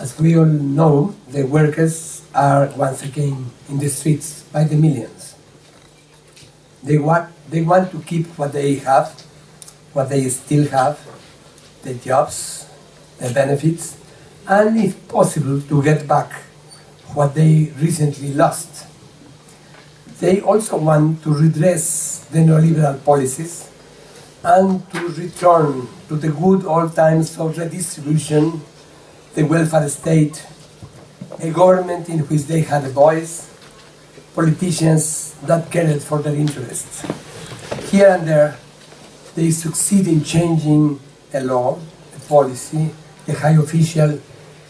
As we all know, the workers are once again in the streets by the millions. They want to keep what they have, what they still have, the jobs, the benefits, and if possible to get back what they recently lost. They also want to redress the neoliberal policies and to return to the good old times of redistribution, the welfare state, a government in which they had a voice, politicians that cared for their interests. Here and there, they succeed in changing a law, a policy, a high official,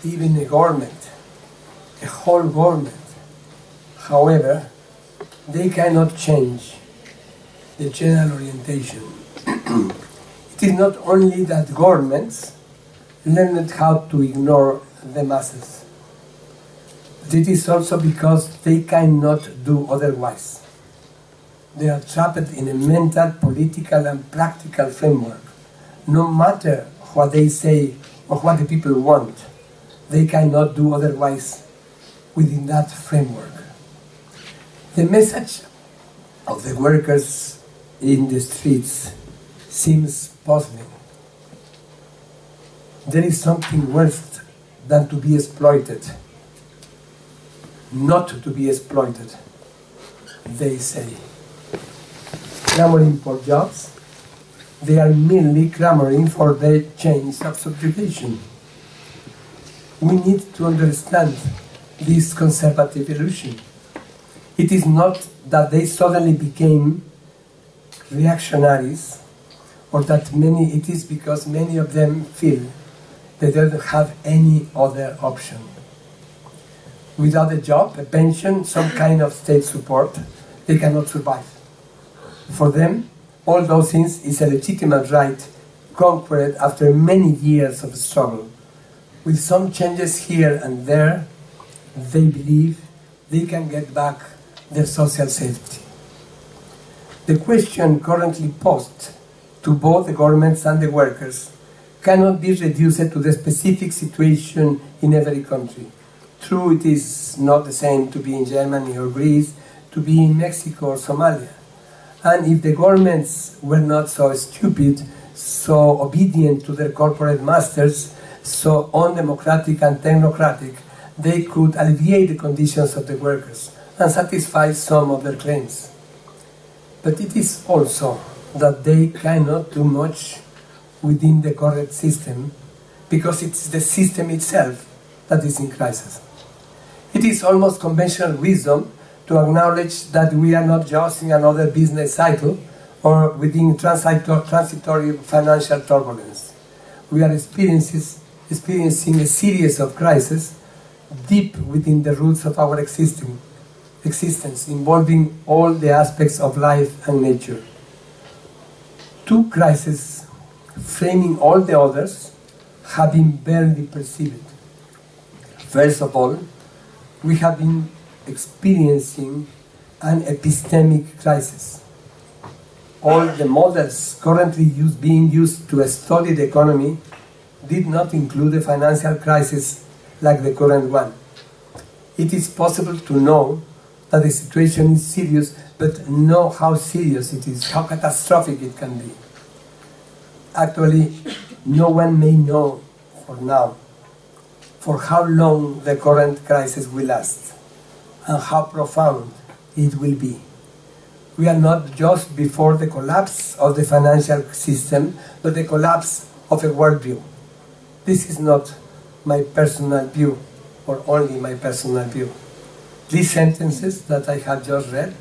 even a government, a whole government. However, they cannot change the general orientation. It is not only that governments learned how to ignore the masses, but it is also because they cannot do otherwise. They are trapped in a mental, political, and practical framework. No matter what they say or what the people want, they cannot do otherwise within that framework. The message of the workers in the streets seems puzzling. There is something worse than to be exploited. Not to be exploited, they say. Clamoring for jobs, they are merely clamoring for the change of subjugation. We need to understand this conservative illusion. It is not that they suddenly became reactionaries, or that it is because many of them feel that they don't have any other option. Without a job, a pension, some kind of state support, they cannot survive. For them, all those things is a legitimate right conquered after many years of struggle. With some changes here and there, they believe they can get back their social safety. The question currently posed to both the governments and the workers cannot be reduced to the specific situation in every country. True, it is not the same to be in Germany or Greece, to be in Mexico or Somalia. And if the governments were not so stupid, so obedient to their corporate masters, so undemocratic and technocratic, they could alleviate the conditions of the workers and satisfy some of their claims. But it is also that they cannot do much within the current system because it's the system itself that is in crisis. It is almost conventional wisdom to acknowledge that we are not just in another business cycle or within transitory financial turbulence. We are experiencing a series of crises deep within the roots of our existence, involving all the aspects of life and nature. Two crises, framing all the others, have been barely perceived. First of all, we have been experiencing an epistemic crisis. All the models currently being used to study the economy did not include a financial crisis like the current one. It is possible to know that the situation is serious, but know how serious it is, how catastrophic it can be. Actually, no one may know for now for how long the current crisis will last and how profound it will be. We are not just before the collapse of the financial system, but the collapse of a worldview. This is not my personal view, or only my personal view. These sentences that I have just read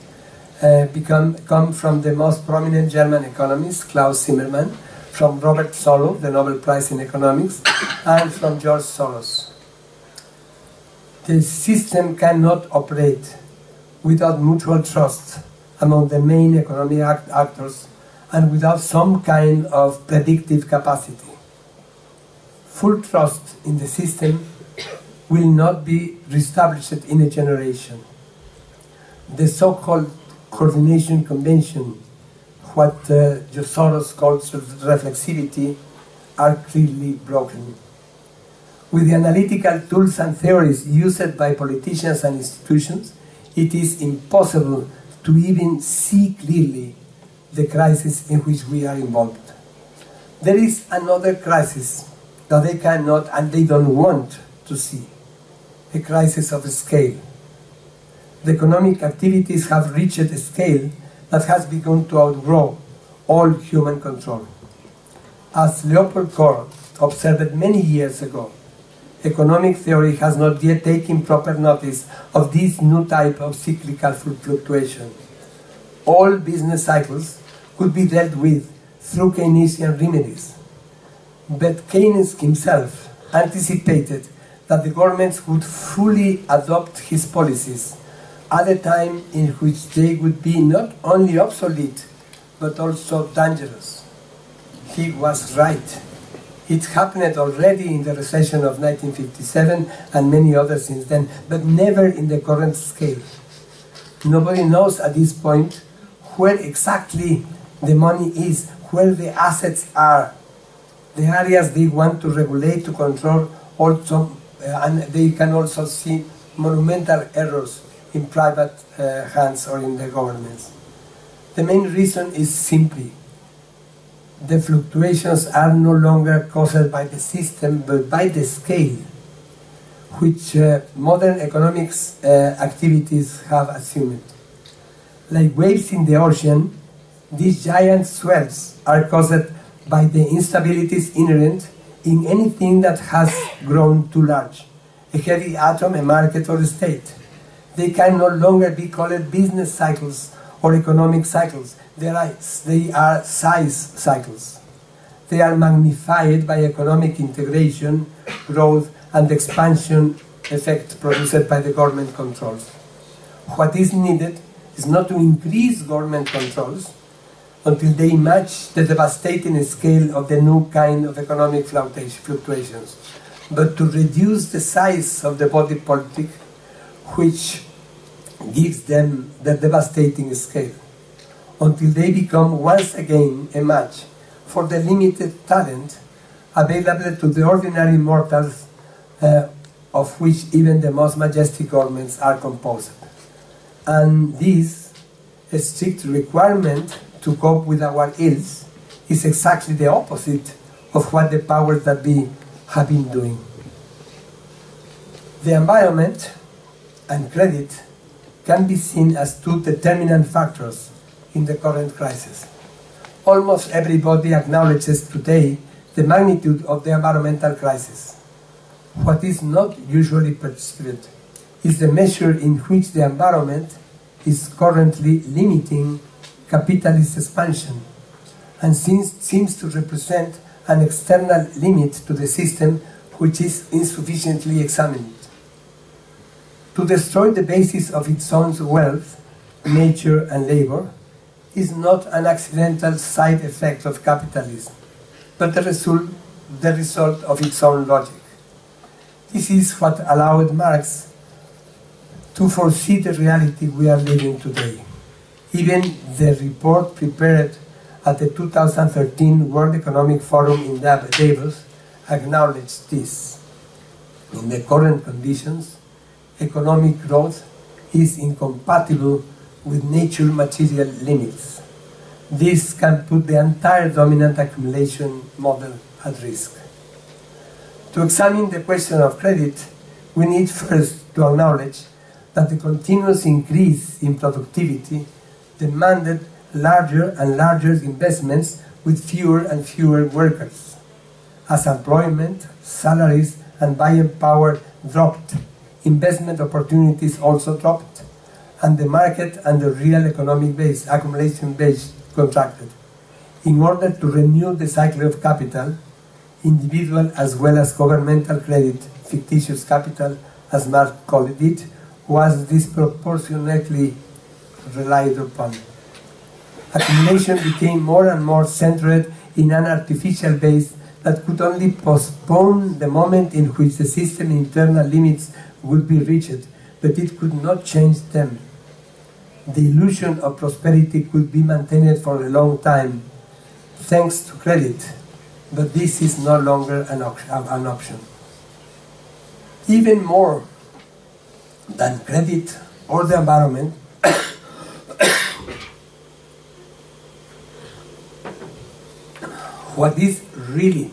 come from the most prominent German economist, Klaus Zimmermann, from Robert Solow, the Nobel Prize in Economics, and from George Soros. The system cannot operate without mutual trust among the main economic actors and without some kind of predictive capacity. Full trust in the system will not be reestablished in a generation. The so-called coordination convention, what Soros calls reflexivity, are clearly broken. With the analytical tools and theories used by politicians and institutions, it is impossible to even see clearly the crisis in which we are involved. There is another crisis that they cannot and they don't want to see, a crisis of scale. The economic activities have reached a scale that has begun to outgrow all human control. As Leopold Kohr observed many years ago, economic theory has not yet taken proper notice of this new type of cyclical fluctuation. All business cycles could be dealt with through Keynesian remedies. But Keynes himself anticipated that the governments would fully adopt his policies at a time in which they would be not only obsolete, but also dangerous. He was right. It happened already in the recession of 1957 and many others since then, but never in the current scale. Nobody knows at this point where exactly the money is, where the assets are, the areas they want to regulate, to control, also, and they can also see monumental errors in private hands or in the governments. The main reason is simply the fluctuations are no longer caused by the system, but by the scale which modern economics activities have assumed. Like waves in the ocean, these giant swells are caused by the instabilities inherent in anything that has grown too large, a heavy atom, a market, or a state. They can no longer be called business cycles or economic cycles. They are size cycles. They are magnified by economic integration, growth, and expansion effect produced by the government controls. What is needed is not to increase government controls until they match the devastating scale of the new kind of economic fluctuations, but to reduce the size of the body politic which gives them the devastating scale, until they become once again a match for the limited talent available to the ordinary mortals of which even the most majestic governments are composed. And this strict requirement to cope with our ills is exactly the opposite of what the powers that be have been doing. The environment and credit can be seen as two determinant factors in the current crisis. Almost everybody acknowledges today the magnitude of the environmental crisis. What is not usually perceived is the measure in which the environment is currently limiting capitalist expansion and seems to represent an external limit to the system which is insufficiently examined. To destroy the basis of its own wealth, nature and labor is not an accidental side effect of capitalism, but the result of its own logic. This is what allowed Marx to foresee the reality we are living today. Even the report prepared at the 2013 World Economic Forum in Davos acknowledged this. In the current conditions, economic growth is incompatible with nature material limits. This can put the entire dominant accumulation model at risk. To examine the question of credit, we need first to acknowledge that the continuous increase in productivity demanded larger and larger investments with fewer and fewer workers. As employment, salaries, and buying power dropped, investment opportunities also dropped, and the market and the real economic base, accumulation base, contracted. In order to renew the cycle of capital, individual as well as governmental credit, fictitious capital, as Marx called it, was disproportionately relied upon. Accumulation became more and more centered in an artificial base that could only postpone the moment in which the system internal limits would be reached, but it could not change them. The illusion of prosperity could be maintained for a long time, thanks to credit, but this is no longer an option. Even more than credit or the environment, what is really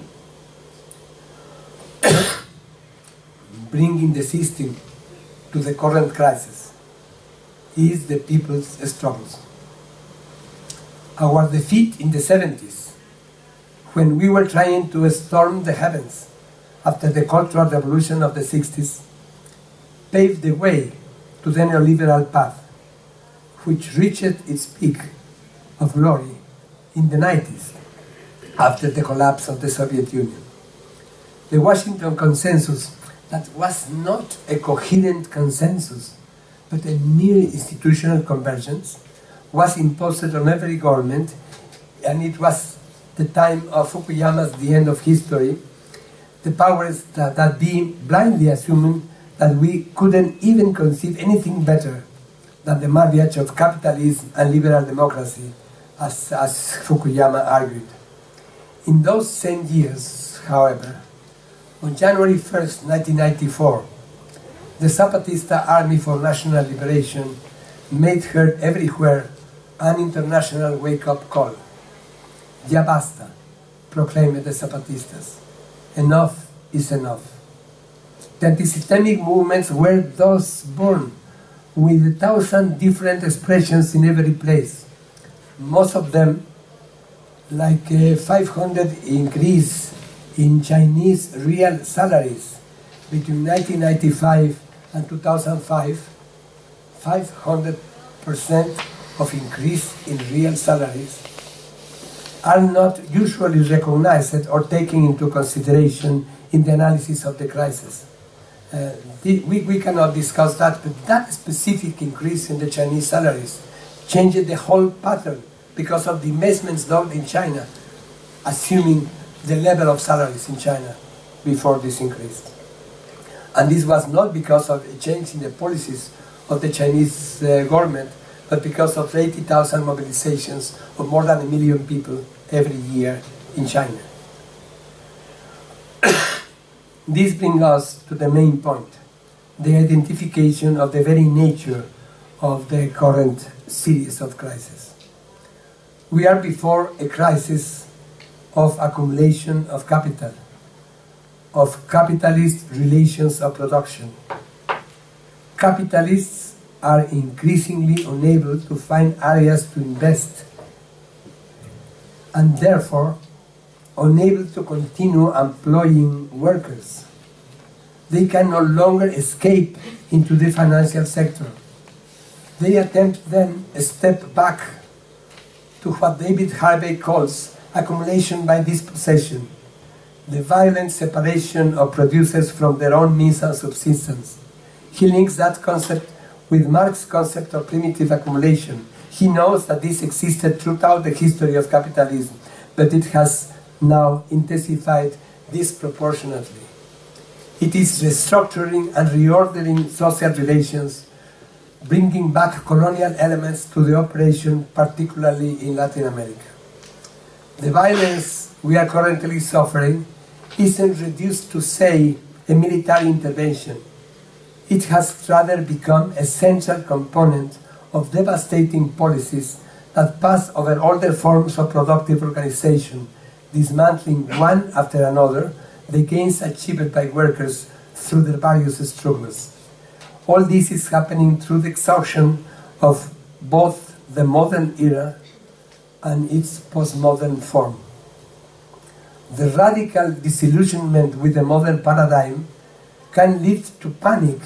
bringing the system to the current crisis is the people's struggles. Our defeat in the 70s, when we were trying to storm the heavens after the Cultural Revolution of the 60s, paved the way to the neoliberal path, which reached its peak of glory in the 90s, after the collapse of the Soviet Union. The Washington Consensus, that was not a coherent consensus, but a mere institutional convergence, was imposed on every government, and it was the time of Fukuyama's The End of History, the powers that being blindly assuming that we couldn't even conceive anything better than the marriage of capitalism and liberal democracy, as Fukuyama argued. In those same years, however, on January 1st, 1994, the Zapatista Army for National Liberation made heard everywhere an international wake-up call. Ya basta, proclaimed the Zapatistas. Enough is enough. The anti-systemic movements were thus born, with 1,000 different expressions in every place. Most of them, like a 500 increase in Chinese real salaries between 1995 and 2005, 500% of increase in real salaries, are not usually recognized or taken into consideration in the analysis of the crisis. We cannot discuss that, but that specific increase in the Chinese salaries changed the whole pattern because of the investments done in China, assuming the level of salaries in China before this increase. And this was not because of a change in the policies of the Chinese government, but because of 80,000 mobilizations of more than 1 million people every year in China. This brings us to the main point, the identification of the very nature of the current series of crises. We are before a crisis of accumulation of capital, of capitalist relations of production. Capitalists are increasingly unable to find areas to invest and therefore unable to continue employing workers. They can no longer escape into the financial sector. They attempt then a step back to what David Harvey calls accumulation by dispossession, the violent separation of producers from their own means of subsistence. He links that concept with Marx's concept of primitive accumulation. He knows that this existed throughout the history of capitalism, but it has now intensified disproportionately. It is restructuring and reordering social relations, bringing back colonial elements to the operation, particularly in Latin America. The violence we are currently suffering isn't reduced to, say, a military intervention. It has rather become a central component of devastating policies that pass over all the forms of productive organization, dismantling one after another the gains achieved by workers through their various struggles. All this is happening through the exhaustion of both the modern era and its postmodern form. The radical disillusionment with the modern paradigm can lead to panic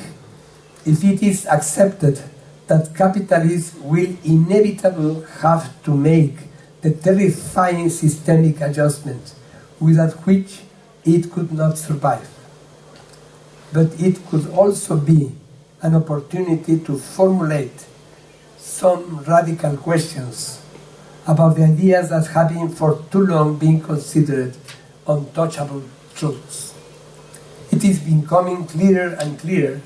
if it is accepted that capitalism will inevitably have to make the terrifying systemic adjustment without which it could not survive. But it could also be an opportunity to formulate some radical questions about the ideas that have been for too long been considered untouchable truths. It is becoming clearer and clearer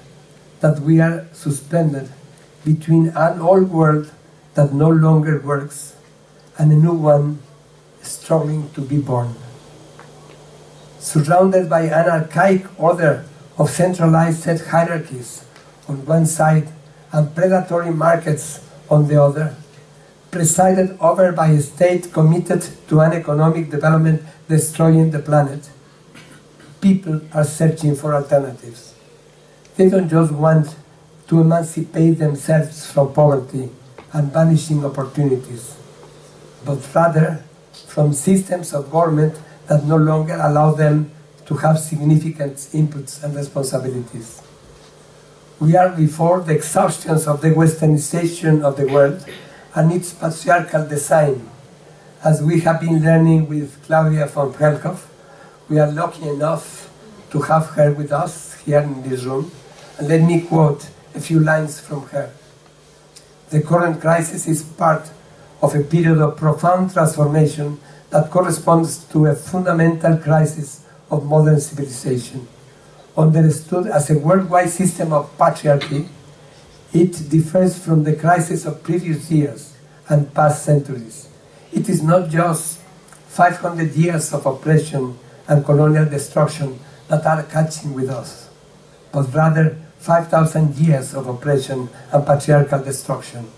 that we are suspended between an old world that no longer works and a new one struggling to be born. Surrounded by an archaic order of centralized hierarchies on one side and predatory markets on the other, presided over by a state committed to an economic development destroying the planet, people are searching for alternatives. They don't just want to emancipate themselves from poverty and vanishing opportunities, but rather from systems of government that no longer allow them to have significant inputs and responsibilities. We are before the exhaustion of the westernization of the world and its patriarchal design. As we have been learning with Claudia von Helkhoff, we are lucky enough to have her with us here in this room. And let me quote a few lines from her. The current crisis is part of a period of profound transformation that corresponds to a fundamental crisis of modern civilization. Understood as a worldwide system of patriarchy, it differs from the crisis of previous years and past centuries. It is not just 500 years of oppression and colonial destruction that are catching with us, but rather 5,000 years of oppression and patriarchal destruction.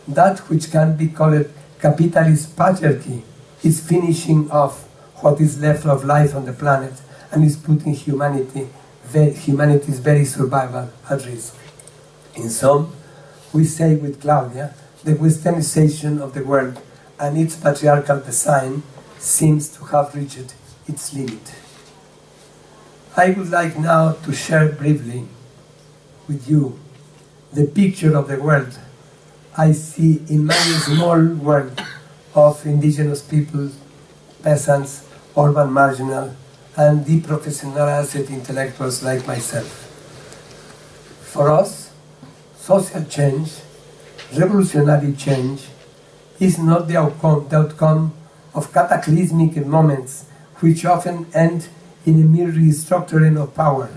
That which can be called capitalist patriarchy is finishing off what is left of life on the planet and is putting humanity's very survival at risk. In sum, we say with Claudia, the westernization of the world and its patriarchal design seems to have reached its limit. I would like now to share briefly with you the picture of the world I see in my small world of indigenous people, peasants, urban marginal, and deprofessionalized intellectuals like myself. For us, social change, revolutionary change, is not the outcome of cataclysmic moments which often end in a mere restructuring of power.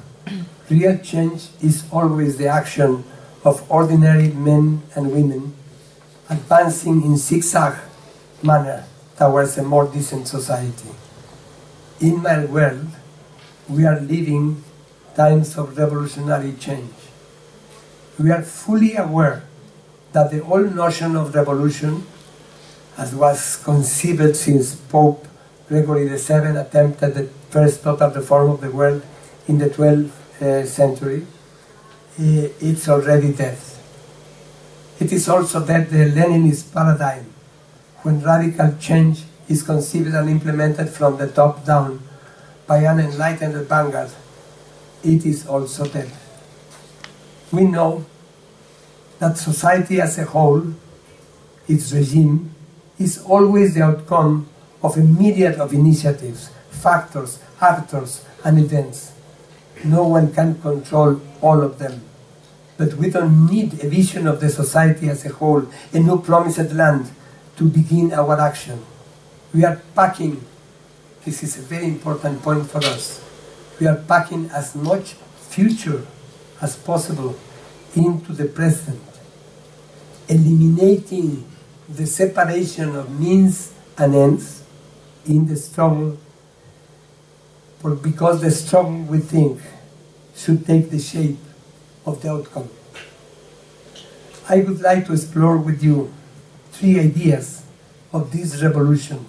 Real change is always the action of ordinary men and women advancing in zigzag manner towards a more decent society. In my world, we are living times of revolutionary change. We are fully aware that the whole notion of revolution, as was conceived since Pope Gregory VII attempted the first total reform of the world in the 12th century, it's already dead. It is also dead the Leninist paradigm, when radical change is conceived and implemented from the top down by an enlightened vanguard. It is also dead. We know that society as a whole, its regime, is always the outcome of a myriad of initiatives, factors, actors, and events. No one can control all of them. But we don't need a vision of the society as a whole, a new promised land, to begin our action. We are packing, this is a very important point for us, we are packing as much future as possible into the present, eliminating the separation of means and ends in the struggle, because the struggle, we think, should take the shape of the outcome. I would like to explore with you 3 ideas of this revolution,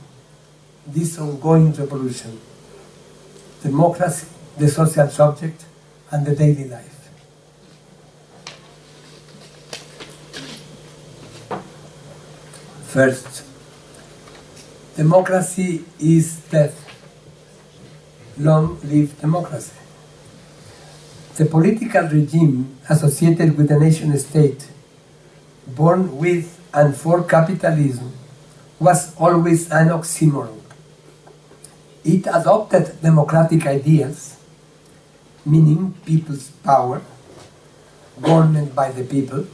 this ongoing revolution: democracy, the social subject, and the daily life. First, democracy is death. Long live democracy. The political regime associated with the nation-state, born with and for capitalism, was always an oxymoron. It adopted democratic ideas, meaning people's power, government by the people,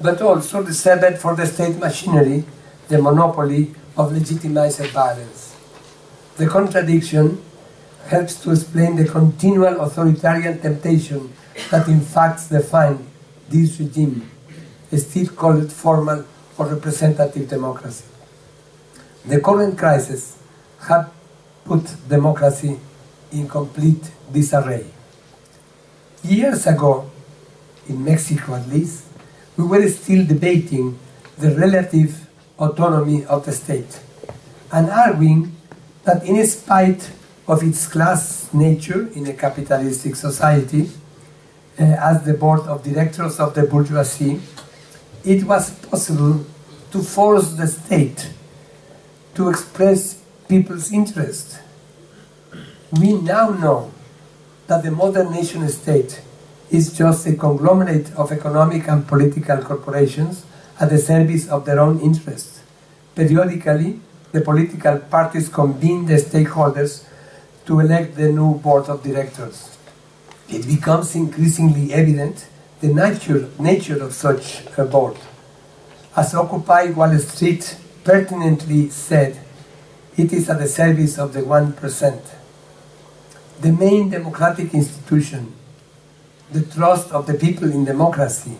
but also reserved for the state machinery the monopoly of legitimized violence. The contradiction helps to explain the continual authoritarian temptation that in fact define this regime, still called formal or representative democracy. The current crisis has put democracy in complete disarray. Years ago, in Mexico at least, we were still debating the relative autonomy of the state and arguing that in spite of its class nature in a capitalistic society, as the board of directors of the bourgeoisie, it was possible to force the state to express people's interest. We now know that the modern nation-state is just a conglomerate of economic and political corporations at the service of their own interests. Periodically, the political parties convene the stakeholders to elect the new board of directors. It becomes increasingly evident the nature of such a board. As Occupy Wall Street pertinently said, it is at the service of the 1%. The main democratic institution, the trust of the people in democracy,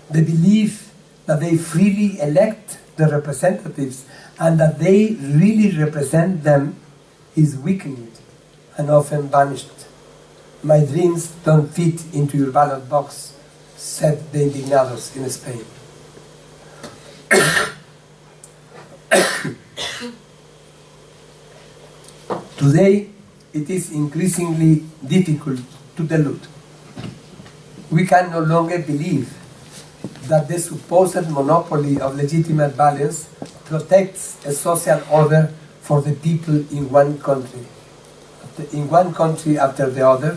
the belief that they freely elect the representatives and that they really represent them, is weakened and often vanished. My dreams don't fit into your ballot box, said the indignados in Spain. Today, it is increasingly difficult to delude. We can no longer believe that the supposed monopoly of legitimate violence protects a social order for the people in one country. In one country after the other,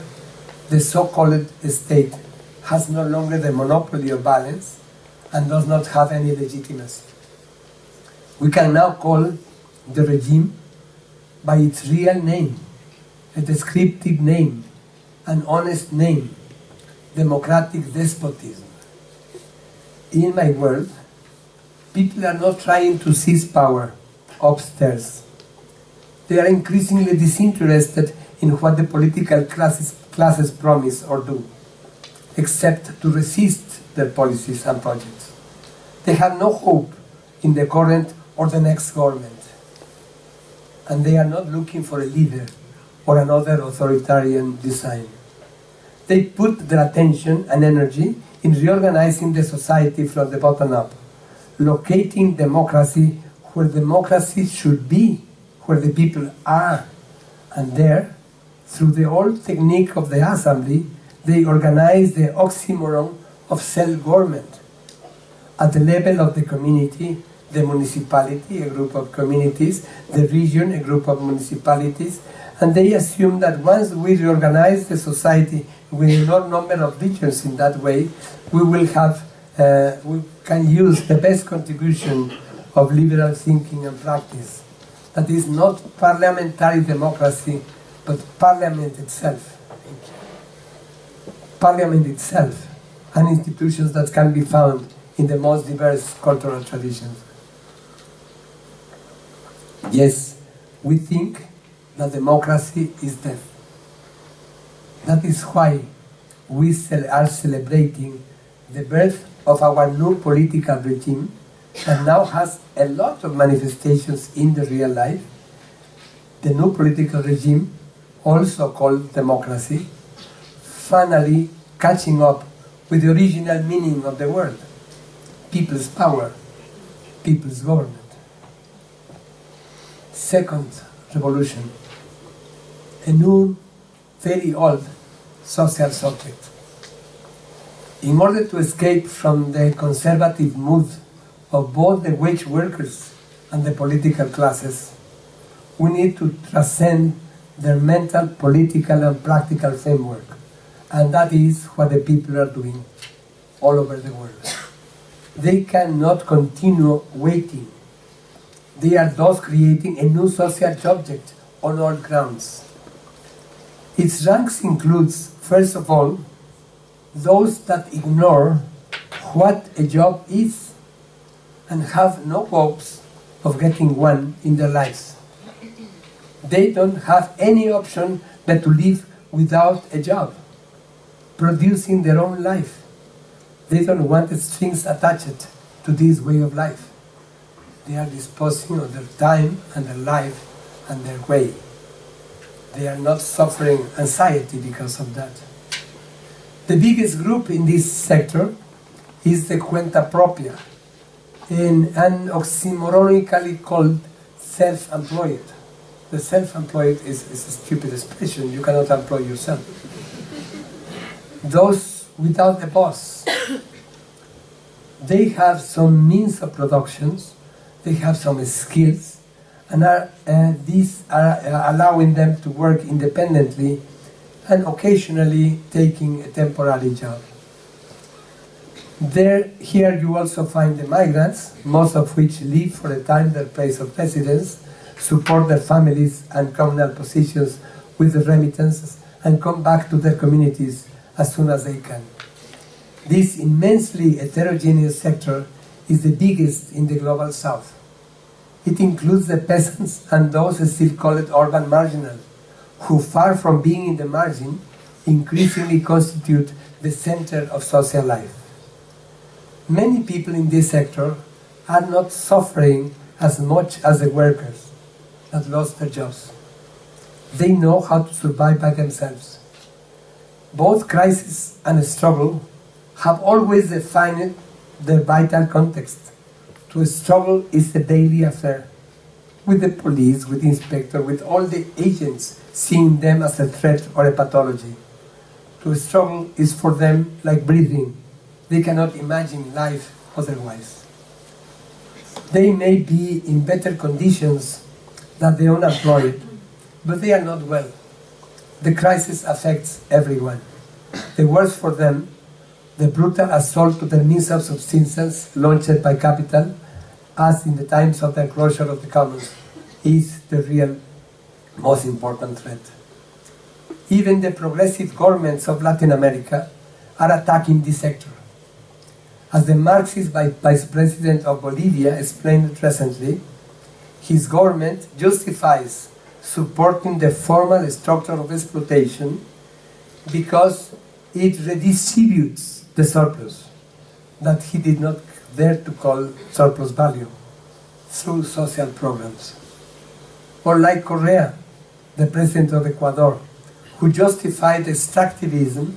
the so-called state has no longer the monopoly of violence and does not have any legitimacy. We can now call the regime by its real name, a descriptive name, an honest name, democratic despotism. In my world, people are not trying to seize power upstairs. They are increasingly disinterested in what the political classes promise or do, except to resist their policies and projects. They have no hope in the current or the next government, and they are not looking for a leader or another authoritarian design. They put their attention and energy in reorganizing the society from the bottom up, locating democracy where democracy should be, where the people are, and there, through the old technique of the assembly, they organize the oxymoron of self-government. At the level of the community, the municipality, a group of communities, the region, a group of municipalities, and they assume that once we reorganize the society with a large number of regions in that way, we will have, we can use the best contribution of liberal thinking and practice. That is not parliamentary democracy, but parliament itself. Parliament itself, and institutions that can be found in the most diverse cultural traditions. Yes, we think that democracy is dead. That is why we are celebrating the birth of our new political regime that now has a lot of manifestations in the real life. The new political regime, also called democracy, finally catching up with the original meaning of the word: people's power, people's government. Second revolution, a new, very old social subject. In order to escape from the conservative mood of both the wage workers and the political classes, we need to transcend their mental, political, and practical framework. And that is what the people are doing all over the world. They cannot continue waiting. They are thus creating a new social subject on all grounds. Its ranks includes, first of all, those that ignore what a job is and have no hopes of getting one in their lives. They don't have any option but to live without a job, producing their own life. They don't want strings attached to this way of life. They are disposing of their time and their life and their way. They are not suffering anxiety because of that. The biggest group in this sector is the cuenta propia, and oxymoronically called self-employed. The self-employed is a stupid expression. You cannot employ yourself. Those without a boss. They have some means of productions, they have some skills, and these are allowing them to work independently and occasionally taking a temporary job. Here you also find the migrants, most of which leave for a time their place of residence, support their families and communal positions with the remittances, and come back to their communities as soon as they can. This immensely heterogeneous sector is the biggest in the global south. It includes the peasants and those still called urban marginal, who, far from being in the margin, increasingly constitute the center of social life. Many people in this sector are not suffering as much as the workers that lost their jobs. They know how to survive by themselves. Both crisis and struggle have always defined their vital context. To struggle is a daily affair, with the police, with the inspector, with all the agents seeing them as a threat or a pathology. To struggle is for them like breathing. They cannot imagine life otherwise. They may be in better conditions than the unemployed, but they are not well. The crisis affects everyone. The worst for them, the brutal assault to their means of subsistence launched by capital, as in the times of the enclosure of the commons, is the real most important threat. Even the progressive governments of Latin America are attacking this sector. As the Marxist vice president of Bolivia explained recently, his government justifies supporting the formal structure of exploitation because it redistributes the surplus that he did not dare to call surplus value through social programs. Or like Correa, the president of Ecuador, who justified extractivism,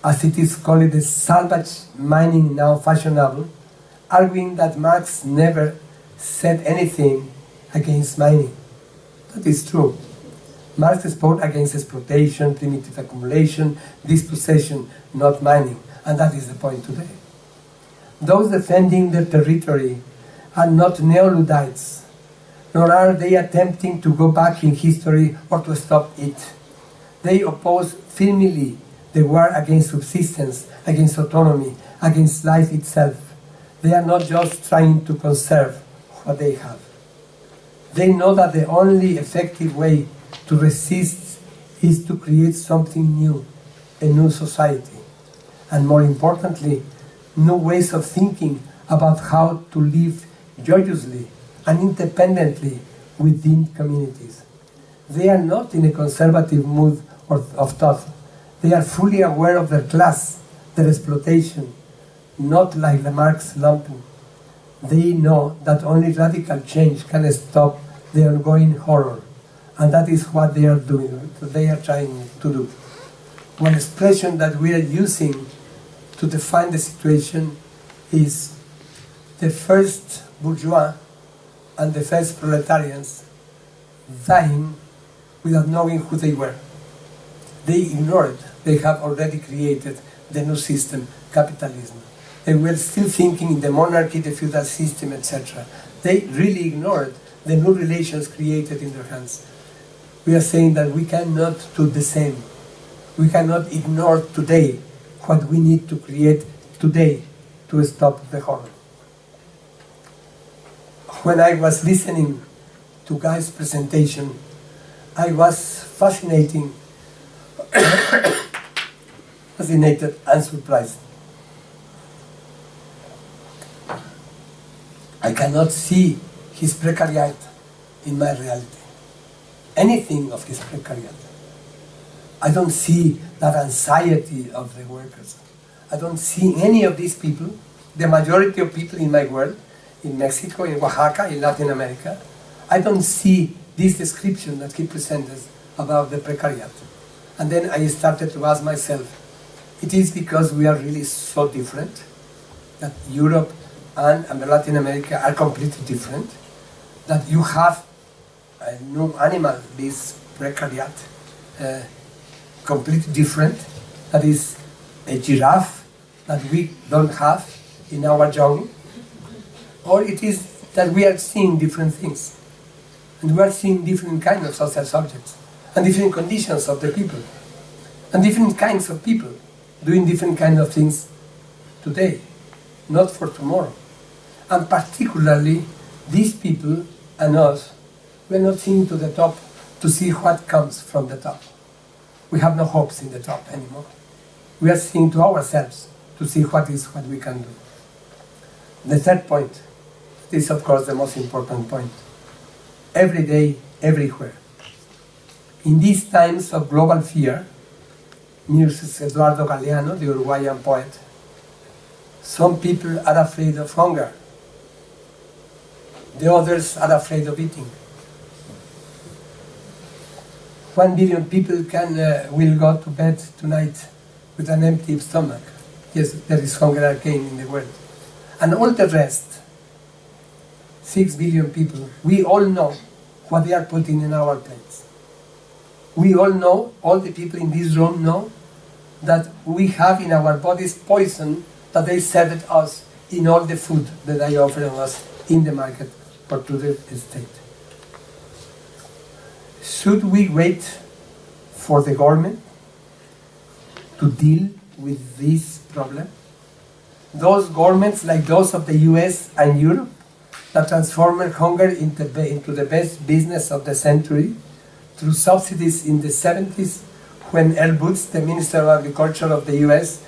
as it is called the salvage mining now fashionable, arguing that Marx never said anything against mining. That is true. Marx spoke against exploitation, primitive accumulation, dispossession, not mining, and that is the point today. Those defending their territory are not neo-Luddites, nor are they attempting to go back in history or to stop it. They oppose firmly the war against subsistence, against autonomy, against life itself. They are not just trying to conserve what they have. They know that the only effective way to resist is to create something new, a new society, and more importantly, new ways of thinking about how to live joyously and independently within communities. They are not in a conservative mood of thought. They are fully aware of their class, their exploitation, not like the Marx lumpen. They know that only radical change can stop the ongoing horror, and that is what they are doing, they are trying to do. One expression that we are using to define the situation is the first bourgeois and the first proletarians dying without knowing who they were. They ignored they have already created the new system, capitalism. They were still thinking in the monarchy, the feudal system, etc. They really ignored the new relations created in their hands. We are saying that we cannot do the same. We cannot ignore today what we need to create today to stop the horror. When I was listening to Guy's presentation, I was fascinated and surprised. I cannot see his precariat in my reality. Anything of his precariat. I don't see that anxiety of the workers. I don't see any of these people, the majority of people in my world, in Mexico, in Oaxaca, in Latin America, I don't see this description that he presented about the precariat. And then I started to ask myself, It is because we are really so different that Europe and Latin America are completely different, that you have a new animal, this Precarity, completely different, that is a giraffe that we don't have in our jungle, or it is that we are seeing different things, and we are seeing different kinds of social subjects, and different conditions of the people, and different kinds of people doing different kinds of things today, not for tomorrow. And particularly, these people and us, we are not seeing to the top to see what comes from the top. We have no hopes in the top anymore. We are seeing to ourselves to see what we can do. The third point is, of course, the most important point. Every day, everywhere. In these times of global fear, mused Eduardo Galeano, the Uruguayan poet, some people are afraid of hunger. The others are afraid of eating. 1 billion people will go to bed tonight with an empty stomach. Yes, there is hunger again in the world. And all the rest, 6 billion people, we all know what they are putting in our plates. We all know, all the people in this room know, that we have in our bodies poison that they served us in all the food that they offer us in the market or to the state. Should we wait for the government to deal with this problem? Those governments, like those of the US and Europe, that transformed hunger into the best business of the century through subsidies in the 70s, when Earl Boots, the Minister of Agriculture of the US,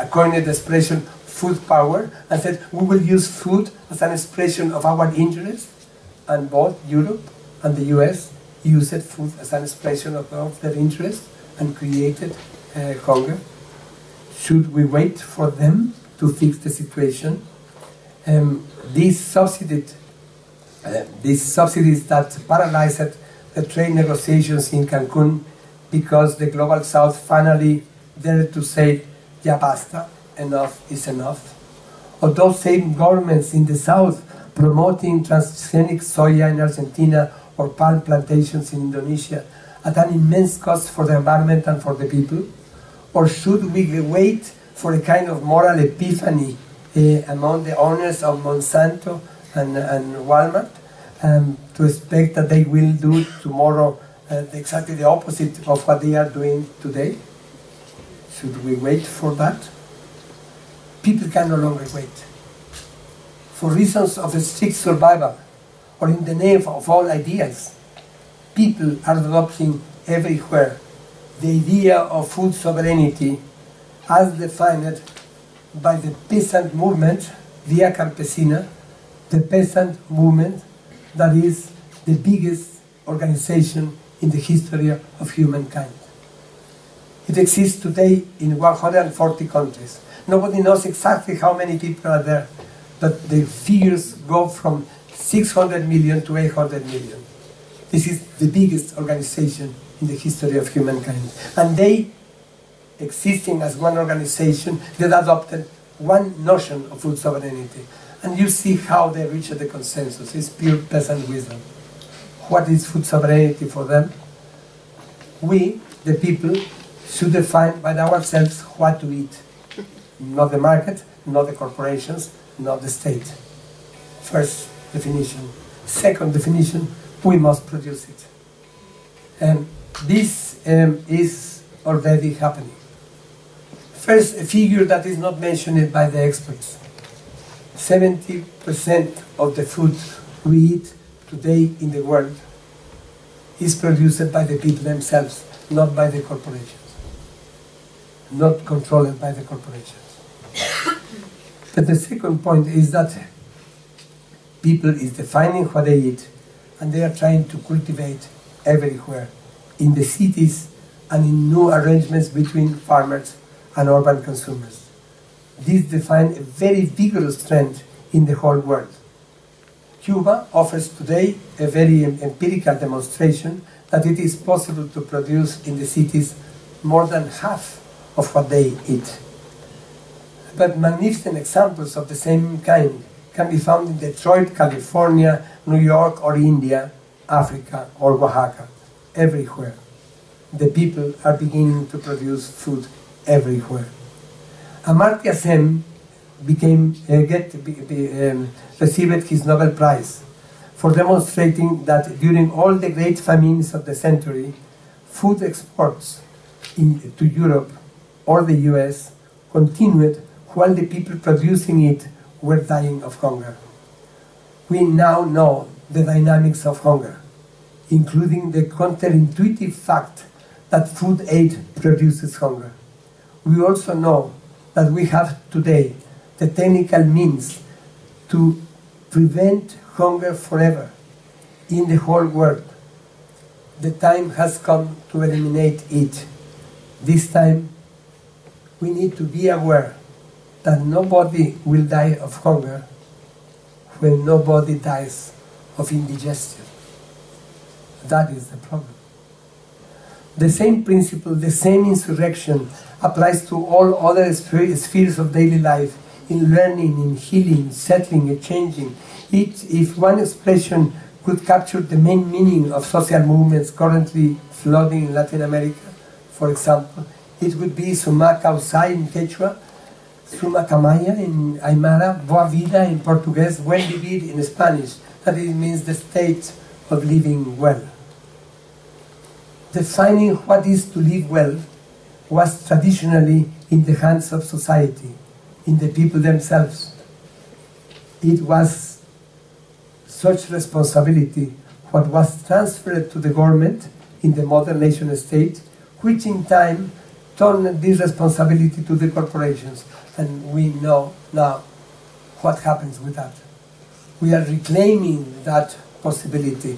coined the expression food power and said, we will use food as an expression of our interest. And both Europe and the US used food as an expression of their interest and created hunger. Should we wait for them to fix the situation? These subsidies that paralyzed the trade negotiations in Cancun because the Global South finally dared to say, ya basta, enough is enough. Or those same governments in the South promoting transgenic soya in Argentina or palm plantations in Indonesia at an immense cost for the environment and for the people? Or should we wait for a kind of moral epiphany among the owners of Monsanto and Walmart to expect that they will do tomorrow exactly the opposite of what they are doing today? Should we wait for that? People can no longer wait. For reasons of strict survival, or in the name of all ideas, people are adopting everywhere the idea of food sovereignty as defined by the peasant movement, Via Campesina, the peasant movement that is the biggest organization in the history of humankind. It exists today in 140 countries. Nobody knows exactly how many people are there, but the figures go from 600 million to 800 million. This is the biggest organization in the history of humankind. And they, existing as one organization, they adopted one notion of food sovereignty. And you see how they reached the consensus. It's pure peasant wisdom. What is food sovereignty for them? We, the people, should define by ourselves what to eat. Not the market, not the corporations, not the state. First definition. Second definition, we must produce it. And this is already happening. First, a figure that is not mentioned by the experts. 70% of the food we eat today in the world is produced by the people themselves, not by the corporations. Not controlled by the corporations. But the second point is that people is defining what they eat, and they are trying to cultivate everywhere, in the cities and in new arrangements between farmers and urban consumers. This defines a very vigorous trend in the whole world. Cuba offers today a very empirical demonstration that it is possible to produce in the cities more than half of what they eat. But magnificent examples of the same kind can be found in Detroit, California, New York, or India, Africa, or Oaxaca. Everywhere. The people are beginning to produce food everywhere. Amartya Sen received his Nobel Prize for demonstrating that during all the great famines of the century, food exports to Europe or the US continued while the people producing it were dying of hunger. We now know the dynamics of hunger, including the counterintuitive fact that food aid produces hunger. We also know that we have today the technical means to prevent hunger forever in the whole world. The time has come to eliminate it. This time, we need to be aware that nobody will die of hunger when nobody dies of indigestion. That is the problem. The same principle, the same insurrection applies to all other spheres of daily life, in learning, in healing, settling, and changing. If one expression could capture the main meaning of social movements currently flooding in Latin America, for example, it would be Suma Causai in Quechua, Suma Camaya in Aymara, Boa Vida in Portuguese, Buen Vivir in Spanish. That it means the state of living well. Defining what is to live well was traditionally in the hands of society, in the people themselves. It was such responsibility what was transferred to the government in the modern nation state, which in time turned this responsibility to the corporations. And we know now what happens with that. We are reclaiming that possibility,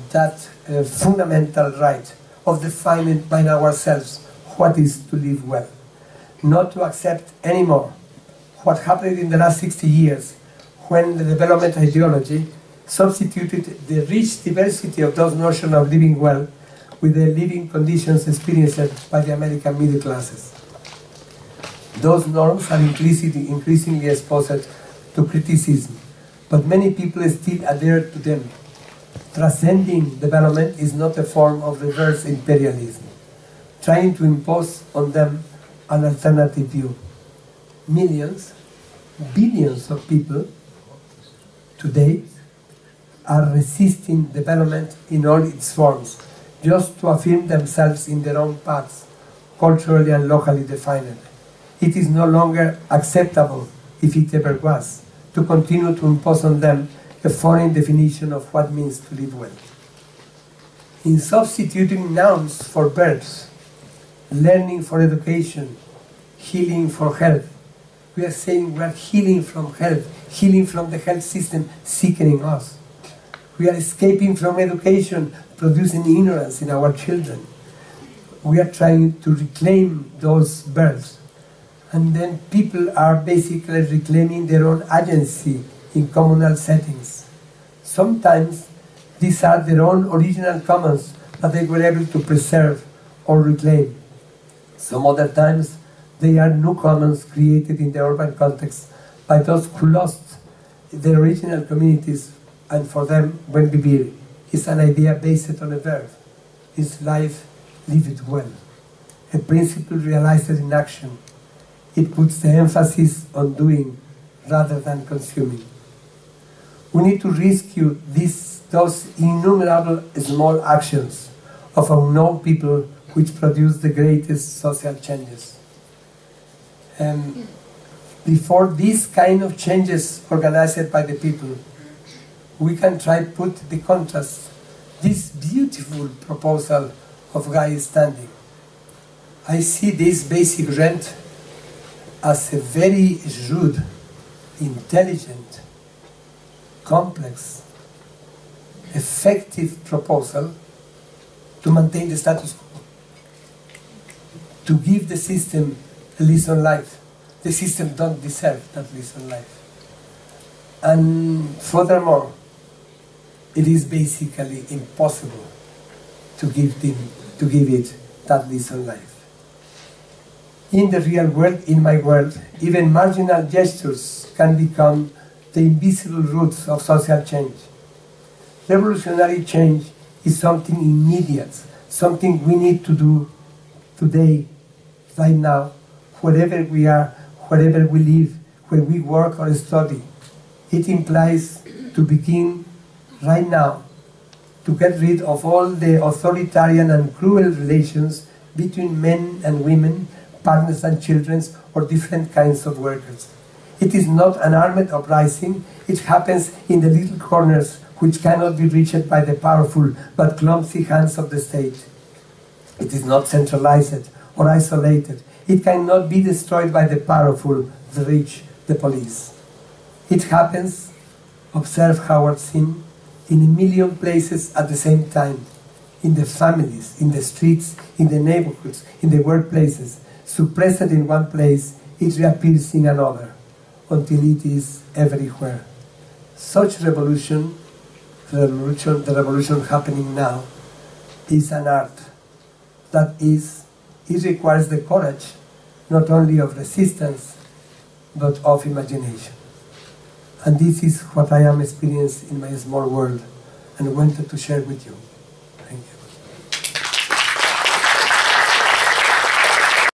that fundamental right of defining by ourselves what is to live well. Not to accept anymore what happened in the last 60 years when the development ideology substituted the rich diversity of those notions of living well with the living conditions experienced by the American middle classes. Those norms are increasingly exposed to criticism, but many people still adhere to them. Transcending development is not a form of reverse imperialism, trying to impose on them an alternative view. Millions, billions of people today are resisting development in all its forms, just to affirm themselves in their own paths, culturally and locally defined. It is no longer acceptable, if it ever was, to continue to impose on them a foreign definition of what means to live well. In substituting nouns for verbs, learning for education, healing for health, we are saying we are healing from health, healing from the health system sickening us. We are escaping from education, producing ignorance in our children. We are trying to reclaim those verbs. And then people are basically reclaiming their own agency in communal settings. Sometimes these are their own original commons that they were able to preserve or reclaim. Some other times they are new commons created in the urban context by those who lost their original communities, and for them, Buen Vivir is an idea based on a verb. It's life, live it well. A principle realized in action. It puts the emphasis on doing rather than consuming. We need to rescue those innumerable small actions of unknown people which produce the greatest social changes. Before these kind of changes organized by the people, we can try to put the contrast, this beautiful proposal of Guy Standing. I see this basic rent as a very rude, intelligent, complex, effective proposal to maintain the status quo, to give the system a lease on life. The system don't deserve that lease on life. And furthermore, it is basically impossible to give it that lease on life. In the real world, in my world, even marginal gestures can become the invisible roots of social change. Revolutionary change is something immediate, something we need to do today, right now, wherever we are, wherever we live, where we work or study. It implies to begin right now, to get rid of all the authoritarian and cruel relations between men and women, partners and children, or different kinds of workers. It is not an armed uprising, it happens in the little corners which cannot be reached by the powerful but clumsy hands of the state. It is not centralized or isolated. It cannot be destroyed by the powerful, the rich, the police. It happens, observe Howard Zinn, in a million places at the same time, in the families, in the streets, in the neighborhoods, in the workplaces. Suppressed in one place, it reappears in another, until it is everywhere. Such revolution, the revolution happening now, is an art. That is, it requires the courage, not only of resistance, but of imagination. And this is what I am experiencing in my small world, and wanted to share with you.